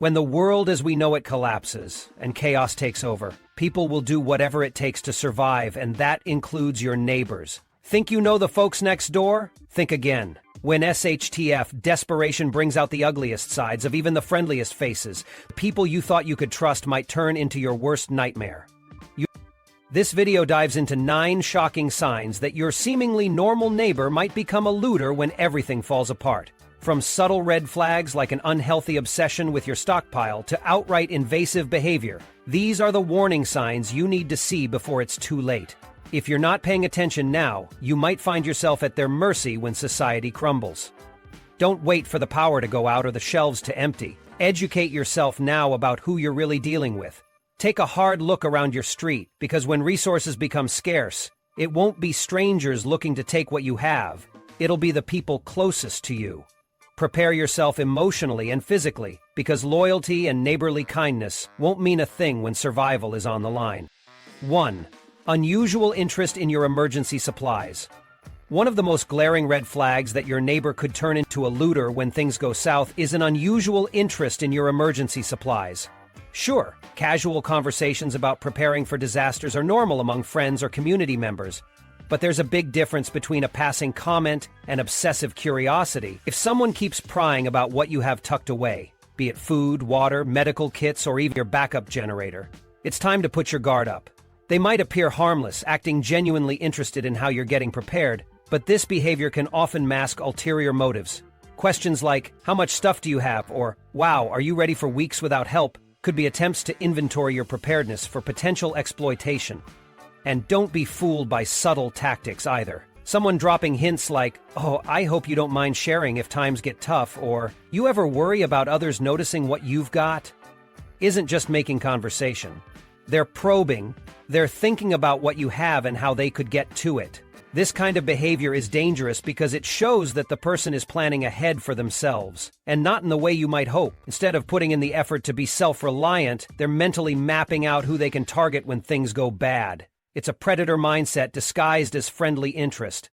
When the world as we know it collapses and chaos takes over, people will do whatever it takes to survive, and that includes your neighbors. Think you know the folks next door? Think again. When SHTF, desperation brings out the ugliest sides of even the friendliest faces. People you thought you could trust might turn into your worst nightmare. This video dives into 9 shocking signs that your seemingly normal neighbor might become a looter when everything falls apart. From subtle red flags like an unhealthy obsession with your stockpile to outright invasive behavior, these are the warning signs you need to see before it's too late. If you're not paying attention now, you might find yourself at their mercy when society crumbles. Don't wait for the power to go out or the shelves to empty. Educate yourself now about who you're really dealing with. Take a hard look around your street, because when resources become scarce, it won't be strangers looking to take what you have. It'll be the people closest to you. Prepare yourself emotionally and physically, because loyalty and neighborly kindness won't mean a thing when survival is on the line. 1. Unusual interest in your emergency supplies. One of the most glaring red flags that your neighbor could turn into a looter when things go south is an unusual interest in your emergency supplies. Sure, casual conversations about preparing for disasters are normal among friends or community members, but there's a big difference between a passing comment and obsessive curiosity. If someone keeps prying about what you have tucked away, be it food, water, medical kits, or even your backup generator, it's time to put your guard up. They might appear harmless, acting genuinely interested in how you're getting prepared, but this behavior can often mask ulterior motives. Questions like, "How much stuff do you have?" or "Wow, are you ready for weeks without help?" could be attempts to inventory your preparedness for potential exploitation. And don't be fooled by subtle tactics either. Someone dropping hints like, "Oh, I hope you don't mind sharing if times get tough," or "You ever worry about others noticing what you've got?" isn't just making conversation. They're probing. They're thinking about what you have and how they could get to it. This kind of behavior is dangerous because it shows that the person is planning ahead for themselves, and not in the way you might hope. Instead of putting in the effort to be self-reliant, they're mentally mapping out who they can target when things go bad. It's a predator mindset disguised as friendly interest.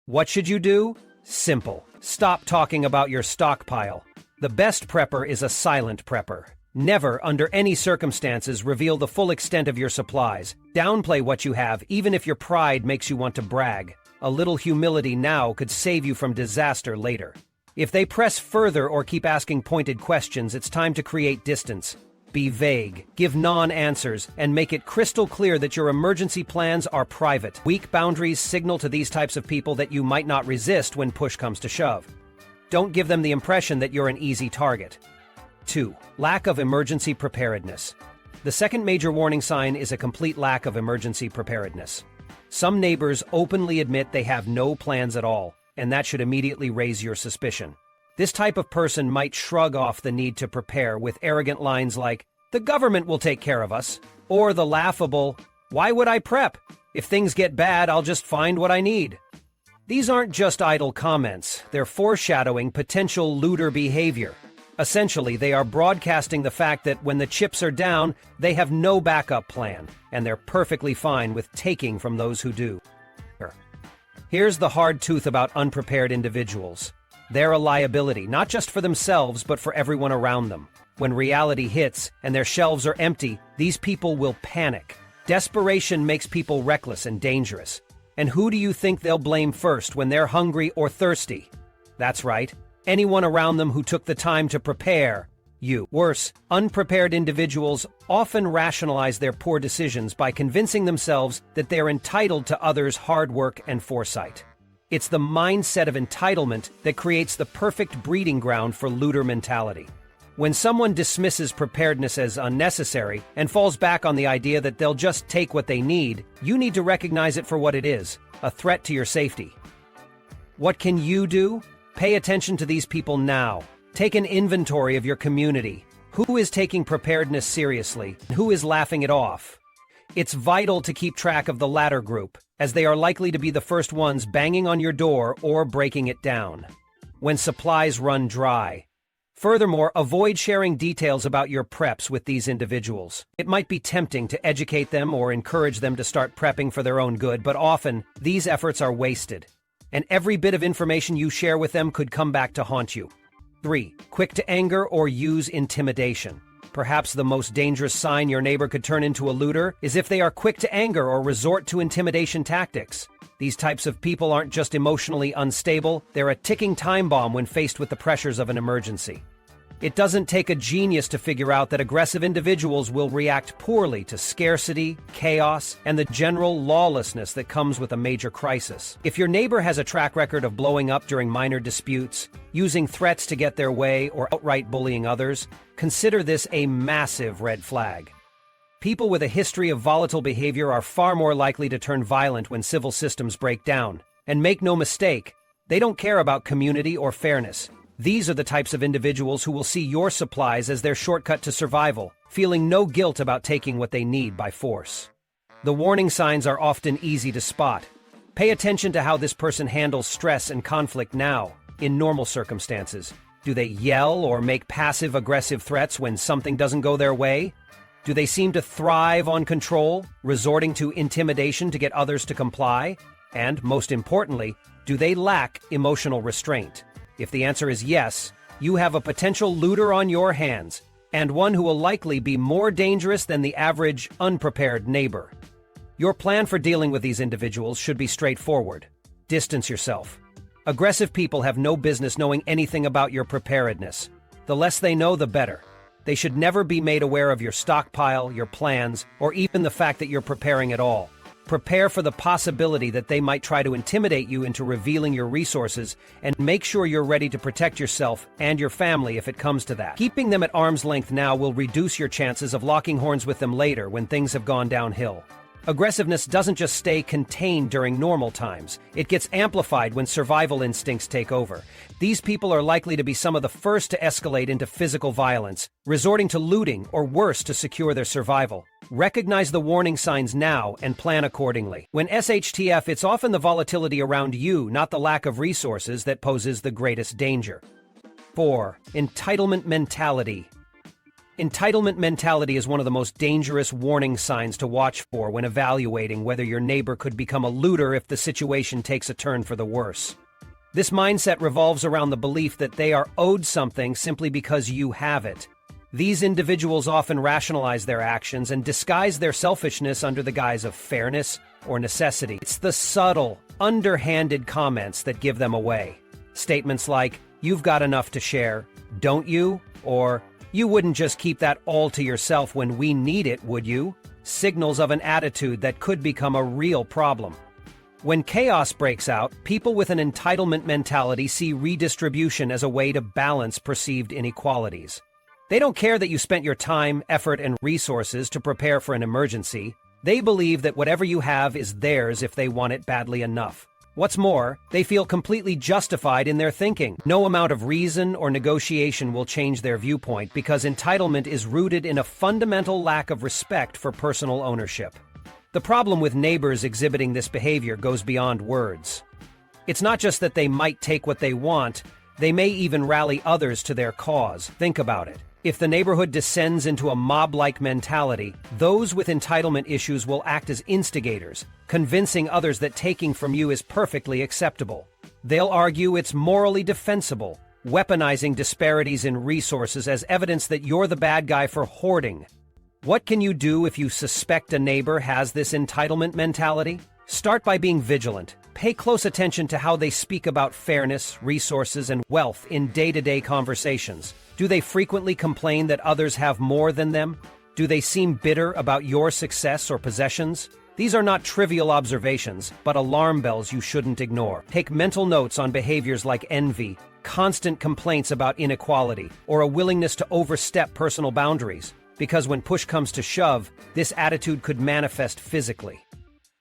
What should you do? Simple. Stop talking about your stockpile. The best prepper is a silent prepper. Never, under any circumstances, reveal the full extent of your supplies. Downplay what you have, even if your pride makes you want to brag. A little humility now could save you from disaster later. If they press further or keep asking pointed questions, it's time to create distance. Be vague, give non-answers, and make it crystal clear that your emergency plans are private. Weak boundaries signal to these types of people that you might not resist when push comes to shove. Don't give them the impression that you're an easy target. 2. Lack of emergency preparedness. The second major warning sign is a complete lack of emergency preparedness. Some neighbors openly admit they have no plans at all, and that should immediately raise your suspicion. This type of person might shrug off the need to prepare with arrogant lines like, "The government will take care of us," or the laughable, "Why would I prep? If things get bad, I'll just find what I need." These aren't just idle comments, they're foreshadowing potential looter behavior. Essentially, they are broadcasting the fact that when the chips are down, they have no backup plan, and they're perfectly fine with taking from those who do. Here's the hard truth about unprepared individuals. They're a liability, not just for themselves, but for everyone around them. When reality hits and their shelves are empty, these people will panic. Desperation makes people reckless and dangerous. And who do you think they'll blame first when they're hungry or thirsty? That's right. Anyone around them who took the time to prepare you. Worse, unprepared individuals often rationalize their poor decisions by convincing themselves that they're entitled to others' hard work and foresight. It's the mindset of entitlement that creates the perfect breeding ground for looter mentality. When someone dismisses preparedness as unnecessary and falls back on the idea that they'll just take what they need, you need to recognize it for what it is, a threat to your safety. What can you do? Pay attention to these people now. Take an inventory of your community. Who is taking preparedness seriously, and who is laughing it off? It's vital to keep track of the latter group, as they are likely to be the first ones banging on your door or breaking it down when supplies run dry. Furthermore, avoid sharing details about your preps with these individuals. It might be tempting to educate them or encourage them to start prepping for their own good, but often these efforts are wasted, and every bit of information you share with them could come back to haunt you. 3. Quick to anger or use intimidation. Perhaps the most dangerous sign your neighbor could turn into a looter is if they are quick to anger or resort to intimidation tactics. These types of people aren't just emotionally unstable, they're a ticking time bomb when faced with the pressures of an emergency. It doesn't take a genius to figure out that aggressive individuals will react poorly to scarcity, chaos, and the general lawlessness that comes with a major crisis. If your neighbor has a track record of blowing up during minor disputes, using threats to get their way, or outright bullying others, consider this a massive red flag. People with a history of volatile behavior are far more likely to turn violent when civil systems break down. And make no mistake, they don't care about community or fairness. These are the types of individuals who will see your supplies as their shortcut to survival, feeling no guilt about taking what they need by force. The warning signs are often easy to spot. Pay attention to how this person handles stress and conflict now, in normal circumstances. Do they yell or make passive-aggressive threats when something doesn't go their way? Do they seem to thrive on control, resorting to intimidation to get others to comply? And, most importantly, do they lack emotional restraint? If the answer is yes, you have a potential looter on your hands, and one who will likely be more dangerous than the average, unprepared neighbor. Your plan for dealing with these individuals should be straightforward. Distance yourself. Aggressive people have no business knowing anything about your preparedness. The less they know, the better. They should never be made aware of your stockpile, your plans, or even the fact that you're preparing at all. Prepare for the possibility that they might try to intimidate you into revealing your resources, and make sure you're ready to protect yourself and your family if it comes to that. Keeping them at arm's length now will reduce your chances of locking horns with them later when things have gone downhill. Aggressiveness doesn't just stay contained during normal times. It gets amplified when survival instincts take over. These people are likely to be some of the first to escalate into physical violence, resorting to looting or worse to secure their survival. Recognize the warning signs now and plan accordingly. When SHTF, it's often the volatility around you, not the lack of resources, that poses the greatest danger. 4. Entitlement mentality. Entitlement mentality is one of the most dangerous warning signs to watch for when evaluating whether your neighbor could become a looter if the situation takes a turn for the worse. This mindset revolves around the belief that they are owed something simply because you have it. These individuals often rationalize their actions and disguise their selfishness under the guise of fairness or necessity. It's the subtle, underhanded comments that give them away. Statements like, "You've got enough to share, don't you?" Or, "You wouldn't just keep that all to yourself when we need it, would you?" Signals of an attitude that could become a real problem. When chaos breaks out, people with an entitlement mentality see redistribution as a way to balance perceived inequalities. They don't care that you spent your time, effort, and resources to prepare for an emergency. They believe that whatever you have is theirs if they want it badly enough. What's more, they feel completely justified in their thinking. No amount of reason or negotiation will change their viewpoint because entitlement is rooted in a fundamental lack of respect for personal ownership. The problem with neighbors exhibiting this behavior goes beyond words. It's not just that they might take what they want, they may even rally others to their cause. Think about it. If the neighborhood descends into a mob-like mentality, those with entitlement issues will act as instigators, convincing others that taking from you is perfectly acceptable. They'll argue it's morally defensible, weaponizing disparities in resources as evidence that you're the bad guy for hoarding. What can you do if you suspect a neighbor has this entitlement mentality? Start by being vigilant. Pay close attention to how they speak about fairness, resources, and wealth in day-to-day conversations. Do they frequently complain that others have more than them? Do they seem bitter about your success or possessions? These are not trivial observations, but alarm bells you shouldn't ignore. Take mental notes on behaviors like envy, constant complaints about inequality, or a willingness to overstep personal boundaries, because when push comes to shove, this attitude could manifest physically.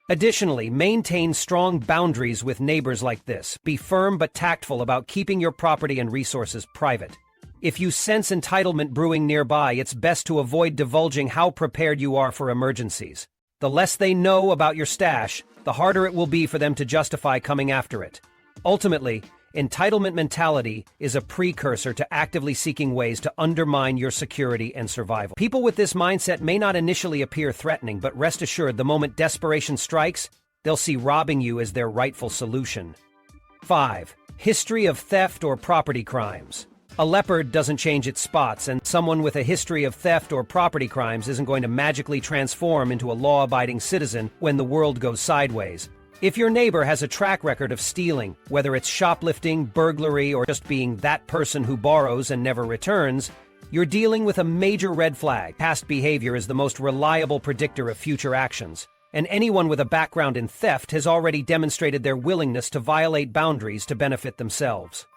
Additionally, maintain strong boundaries with neighbors like this. Be firm but tactful about keeping your property and resources private. If you sense entitlement brewing nearby, it's best to avoid divulging how prepared you are for emergencies. The less they know about your stash, the harder it will be for them to justify coming after it. Ultimately, entitlement mentality is a precursor to actively seeking ways to undermine your security and survival. People with this mindset may not initially appear threatening, but rest assured the moment desperation strikes, they'll see robbing you as their rightful solution. 5. History of theft or property crimes. A leopard doesn't change its spots, and someone with a history of theft or property crimes isn't going to magically transform into a law-abiding citizen when the world goes sideways. If your neighbor has a track record of stealing, whether it's shoplifting, burglary, or just being that person who borrows and never returns, you're dealing with a major red flag. Past behavior is the most reliable predictor of future actions, and anyone with a background in theft has already demonstrated their willingness to violate boundaries to benefit themselves.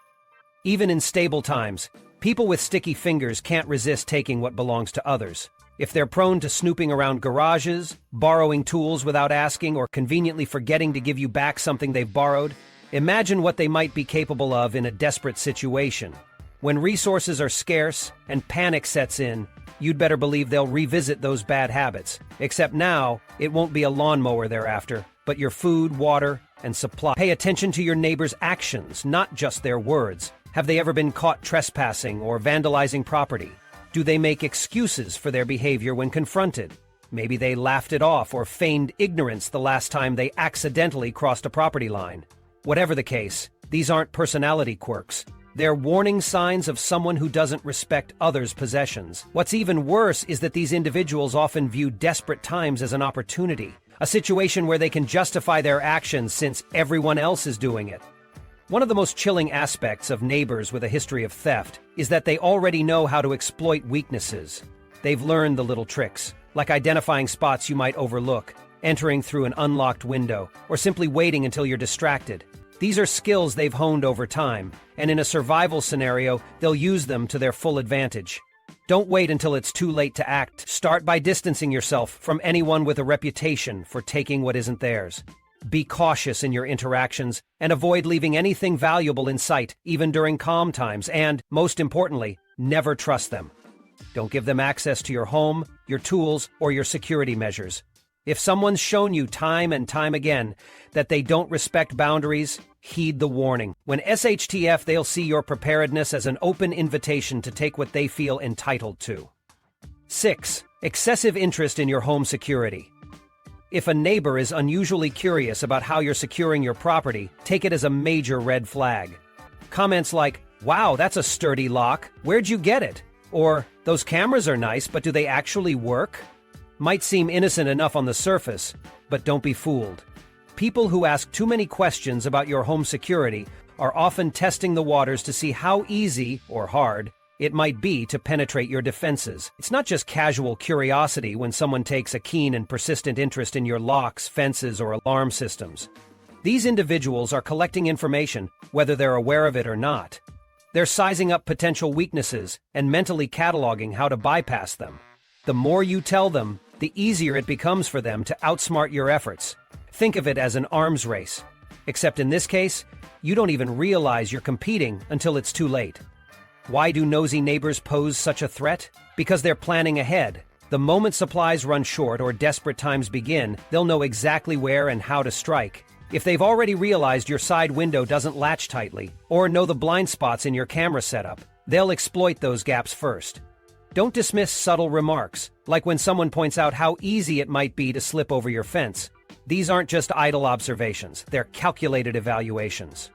Even in stable times, people with sticky fingers can't resist taking what belongs to others. If they're prone to snooping around garages, borrowing tools without asking, or conveniently forgetting to give you back something they've borrowed, imagine what they might be capable of in a desperate situation. When resources are scarce and panic sets in, you'd better believe they'll revisit those bad habits. Except now, it won't be a lawnmower they're after, but your food, water, and supply. Pay attention to your neighbor's actions, not just their words. Have they ever been caught trespassing or vandalizing property? Do they make excuses for their behavior when confronted? Maybe they laughed it off or feigned ignorance the last time they accidentally crossed a property line. Whatever the case, these aren't personality quirks. They're warning signs of someone who doesn't respect others' possessions. What's even worse is that these individuals often view desperate times as an opportunity, a situation where they can justify their actions since everyone else is doing it. One of the most chilling aspects of neighbors with a history of theft is that they already know how to exploit weaknesses. They've learned the little tricks, like identifying spots you might overlook, entering through an unlocked window, or simply waiting until you're distracted. These are skills they've honed over time, and in a survival scenario, they'll use them to their full advantage. Don't wait until it's too late to act. Start by distancing yourself from anyone with a reputation for taking what isn't theirs. Be cautious in your interactions and avoid leaving anything valuable in sight, even during calm times, and, most importantly, never trust them. Don't give them access to your home, your tools, or your security measures. If someone's shown you time and time again that they don't respect boundaries, heed the warning. When SHTF, they'll see your preparedness as an open invitation to take what they feel entitled to. 6. Excessive interest in your home security. If a neighbor is unusually curious about how you're securing your property, take it as a major red flag. Comments like, "Wow, that's a sturdy lock. Where'd you get it?" Or, "Those cameras are nice, but do they actually work?" might seem innocent enough on the surface, but don't be fooled. People who ask too many questions about your home security are often testing the waters to see how easy, or hard, it might be to penetrate your defenses. It's not just casual curiosity when someone takes a keen and persistent interest in your locks, fences, or alarm systems. These individuals are collecting information, whether they're aware of it or not. They're sizing up potential weaknesses and mentally cataloging how to bypass them. The more you tell them, the easier it becomes for them to outsmart your efforts. Think of it as an arms race. Except in this case, you don't even realize you're competing until it's too late. Why do nosy neighbors pose such a threat? Because they're planning ahead. The moment supplies run short or desperate times begin, they'll know exactly where and how to strike. If they've already realized your side window doesn't latch tightly, or know the blind spots in your camera setup, they'll exploit those gaps first. Don't dismiss subtle remarks, like when someone points out how easy it might be to slip over your fence. These aren't just idle observations, they're calculated evaluations.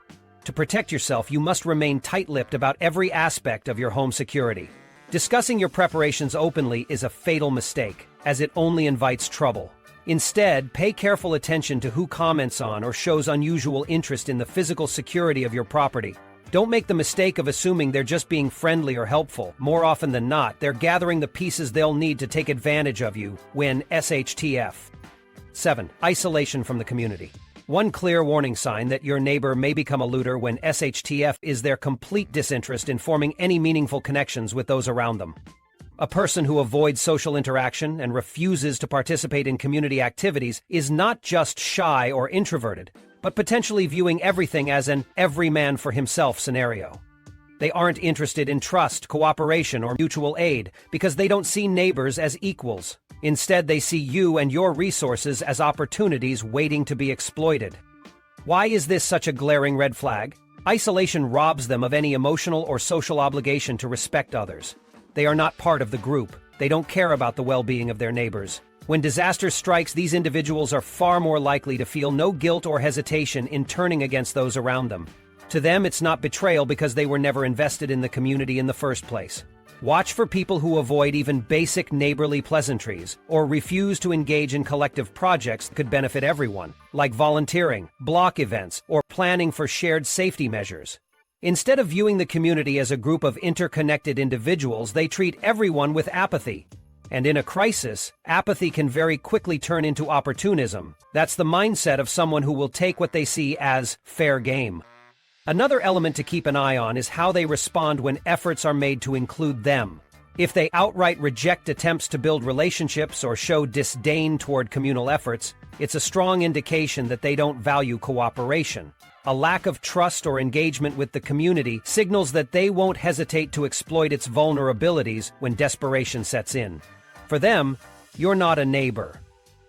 To protect yourself, you must remain tight-lipped about every aspect of your home security. Discussing your preparations openly is a fatal mistake, as it only invites trouble. Instead, pay careful attention to who comments on or shows unusual interest in the physical security of your property. Don't make the mistake of assuming they're just being friendly or helpful. More often than not, they're gathering the pieces they'll need to take advantage of you when SHTF. 7. Isolation from the community. One clear warning sign that your neighbor may become a looter when SHTF is their complete disinterest in forming any meaningful connections with those around them. A person who avoids social interaction and refuses to participate in community activities is not just shy or introverted, but potentially viewing everything as an every-man-for-himself scenario. They aren't interested in trust, cooperation, or mutual aid because they don't see neighbors as equals. Instead, they see you and your resources as opportunities waiting to be exploited. Why is this such a glaring red flag? Isolation robs them of any emotional or social obligation to respect others. They are not part of the group. They don't care about the well-being of their neighbors. When disaster strikes, these individuals are far more likely to feel no guilt or hesitation in turning against those around them. To them, it's not betrayal because they were never invested in the community in the first place. Watch for people who avoid even basic neighborly pleasantries or refuse to engage in collective projects that could benefit everyone, like volunteering, block events, or planning for shared safety measures. Instead of viewing the community as a group of interconnected individuals, they treat everyone with apathy. And in a crisis, apathy can very quickly turn into opportunism. That's the mindset of someone who will take what they see as fair game. Another element to keep an eye on is how they respond when efforts are made to include them. If they outright reject attempts to build relationships or show disdain toward communal efforts, it's a strong indication that they don't value cooperation. A lack of trust or engagement with the community signals that they won't hesitate to exploit its vulnerabilities when desperation sets in. For them, you're not a neighbor.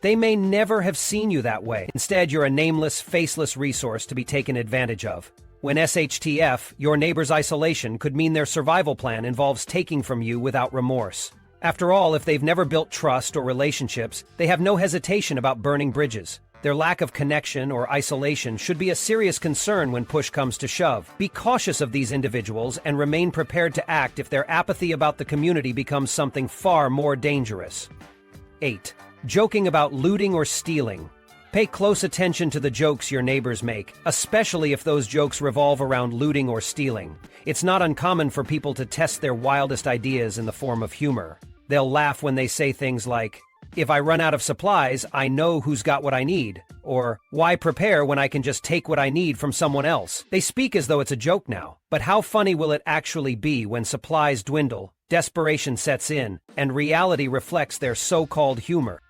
They may never have seen you that way. Instead, you're a nameless, faceless resource to be taken advantage of. When SHTF, your neighbor's isolation could mean their survival plan involves taking from you without remorse. After all, if they've never built trust or relationships, they have no hesitation about burning bridges. Their lack of connection or isolation should be a serious concern when push comes to shove. Be cautious of these individuals and remain prepared to act if their apathy about the community becomes something far more dangerous. 8. Joking about looting or stealing. Pay close attention to the jokes your neighbors make, especially if those jokes revolve around looting or stealing. It's not uncommon for people to test their wildest ideas in the form of humor. They'll laugh when they say things like, "If I run out of supplies, I know who's got what I need," or "Why prepare when I can just take what I need from someone else?" They speak as though it's a joke now, but how funny will it actually be when supplies dwindle, desperation sets in, and reality reflects their so-called humor?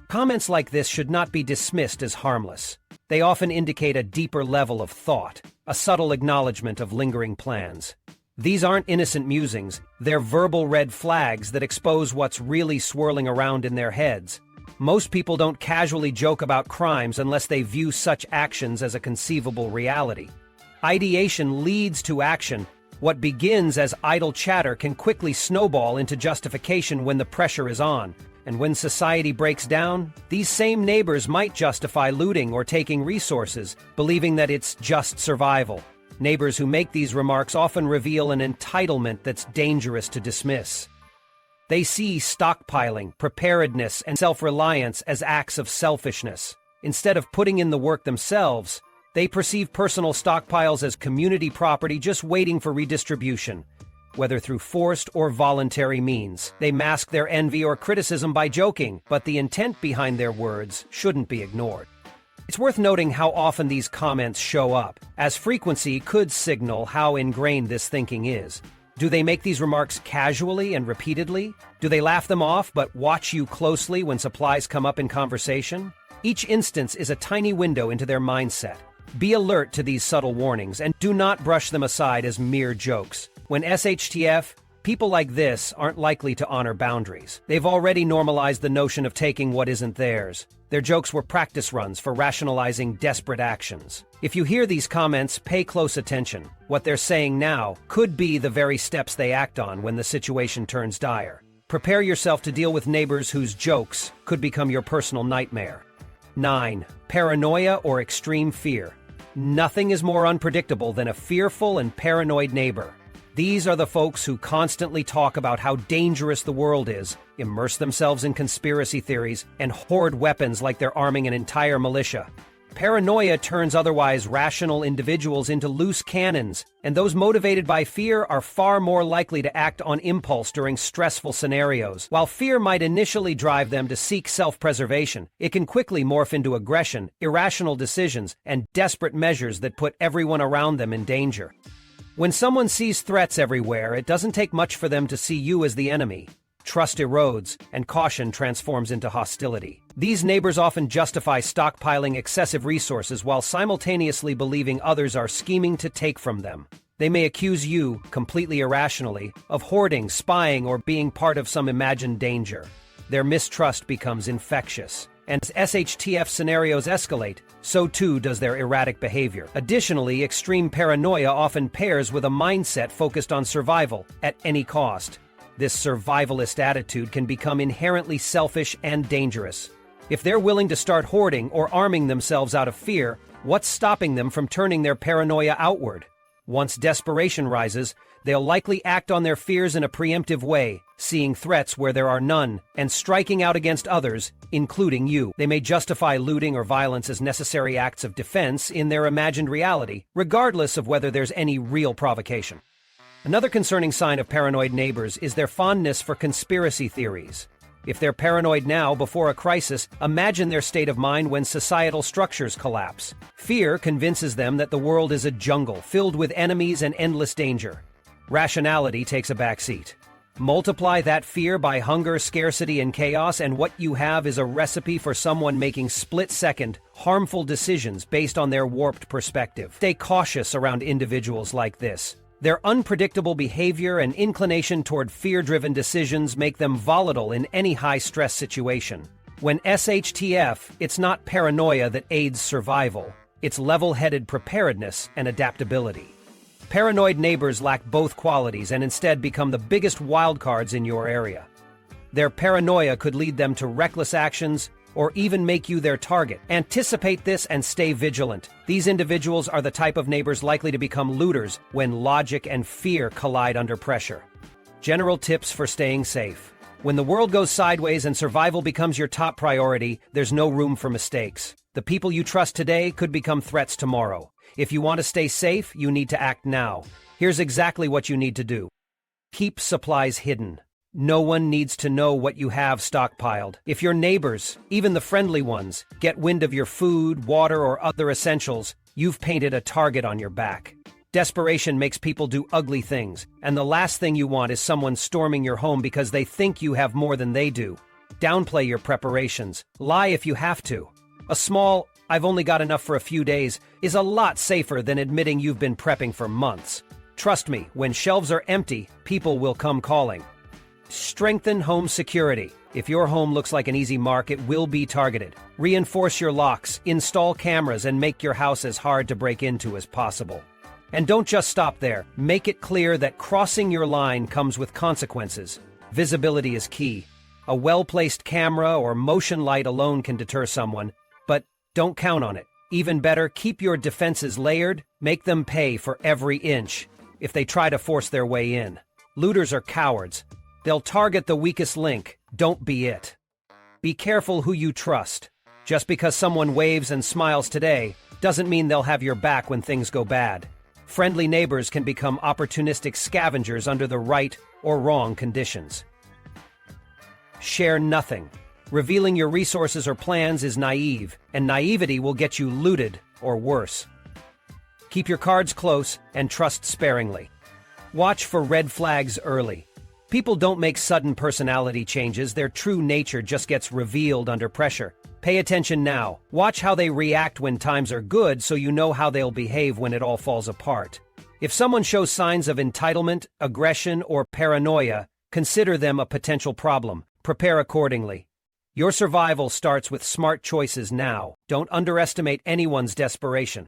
Comments like this should not be dismissed as harmless. They often indicate a deeper level of thought, a subtle acknowledgement of lingering plans. These aren't innocent musings, they're verbal red flags that expose what's really swirling around in their heads. Most people don't casually joke about crimes unless they view such actions as a conceivable reality. Ideation leads to action. What begins as idle chatter can quickly snowball into justification when the pressure is on. And when society breaks down, these same neighbors might justify looting or taking resources, believing that it's just survival. Neighbors who make these remarks often reveal an entitlement that's dangerous to dismiss. They see stockpiling, preparedness, and self-reliance as acts of selfishness. Instead of putting in the work themselves, they perceive personal stockpiles as community property just waiting for redistribution. Whether through forced or voluntary means, they mask their envy or criticism by joking, but the intent behind their words shouldn't be ignored. It's worth noting how often these comments show up, as frequency could signal how ingrained this thinking is. Do they make these remarks casually and repeatedly? Do they laugh them off but watch you closely when supplies come up in conversation? Each instance is a tiny window into their mindset. Be alert to these subtle warnings and do not brush them aside as mere jokes. When SHTF, people like this aren't likely to honor boundaries. They've already normalized the notion of taking what isn't theirs. Their jokes were practice runs for rationalizing desperate actions. If you hear these comments, pay close attention. What they're saying now could be the very steps they act on when the situation turns dire. Prepare yourself to deal with neighbors whose jokes could become your personal nightmare. 9. Paranoia or extreme fear. Nothing is more unpredictable than a fearful and paranoid neighbor. These are the folks who constantly talk about how dangerous the world is, immerse themselves in conspiracy theories, and hoard weapons like they're arming an entire militia. Paranoia turns otherwise rational individuals into loose cannons, and those motivated by fear are far more likely to act on impulse during stressful scenarios. While fear might initially drive them to seek self-preservation, it can quickly morph into aggression, irrational decisions, and desperate measures that put everyone around them in danger. When someone sees threats everywhere, it doesn't take much for them to see you as the enemy. Trust erodes, and caution transforms into hostility. These neighbors often justify stockpiling excessive resources while simultaneously believing others are scheming to take from them. They may accuse you, completely irrationally, of hoarding, spying, or being part of some imagined danger. Their mistrust becomes infectious. And as SHTF scenarios escalate, so too does their erratic behavior. Additionally, extreme paranoia often pairs with a mindset focused on survival at any cost. This survivalist attitude can become inherently selfish and dangerous. If they're willing to start hoarding or arming themselves out of fear, what's stopping them from turning their paranoia outward? Once desperation rises, they'll likely act on their fears in a preemptive way, seeing threats where there are none, and striking out against others, including you. They may justify looting or violence as necessary acts of defense in their imagined reality, regardless of whether there's any real provocation. Another concerning sign of paranoid neighbors is their fondness for conspiracy theories. If they're paranoid now before a crisis, imagine their state of mind when societal structures collapse. Fear convinces them that the world is a jungle filled with enemies and endless danger. Rationality takes a backseat. Multiply that fear by hunger, scarcity, and chaos, and what you have is a recipe for someone making split-second, harmful decisions based on their warped perspective. Stay cautious around individuals like this. Their unpredictable behavior and inclination toward fear-driven decisions make them volatile in any high-stress situation. When SHTF, it's not paranoia that aids survival. It's level-headed preparedness and adaptability. Paranoid neighbors lack both qualities and instead become the biggest wildcards in your area. Their paranoia could lead them to reckless actions or even make you their target. Anticipate this and stay vigilant. These individuals are the type of neighbors likely to become looters when logic and fear collide under pressure. General tips for staying safe. When the world goes sideways and survival becomes your top priority, there's no room for mistakes. The people you trust today could become threats tomorrow. If you want to stay safe, you need to act now. Here's exactly what you need to do. Keep supplies hidden. No one needs to know what you have stockpiled. If your neighbors, even the friendly ones, get wind of your food, water, or other essentials, you've painted a target on your back. Desperation makes people do ugly things, and the last thing you want is someone storming your home because they think you have more than they do. Downplay your preparations. Lie if you have to. A small, "I've only got enough for a few days," is a lot safer than admitting you've been prepping for months. Trust me, when shelves are empty, people will come calling. Strengthen home security. If your home looks like an easy mark, it will be targeted. Reinforce your locks, install cameras, and make your house as hard to break into as possible. And don't just stop there. Make it clear that crossing your line comes with consequences. Visibility is key. A well-placed camera or motion light alone can deter someone, but don't count on it. Even better, keep your defenses layered. Make them pay for every inch if they try to force their way in. Looters are cowards. They'll target the weakest link. Don't be it. Be careful who you trust. Just because someone waves and smiles today doesn't mean they'll have your back when things go bad. Friendly neighbors can become opportunistic scavengers under the right or wrong conditions. Share nothing. Revealing your resources or plans is naive, and naivety will get you looted or worse. Keep your cards close and trust sparingly. Watch for red flags early. People don't make sudden personality changes, their true nature just gets revealed under pressure. Pay attention now. Watch how they react when times are good so you know how they'll behave when it all falls apart. If someone shows signs of entitlement, aggression, or paranoia, consider them a potential problem. Prepare accordingly. Your survival starts with smart choices now. Don't underestimate anyone's desperation.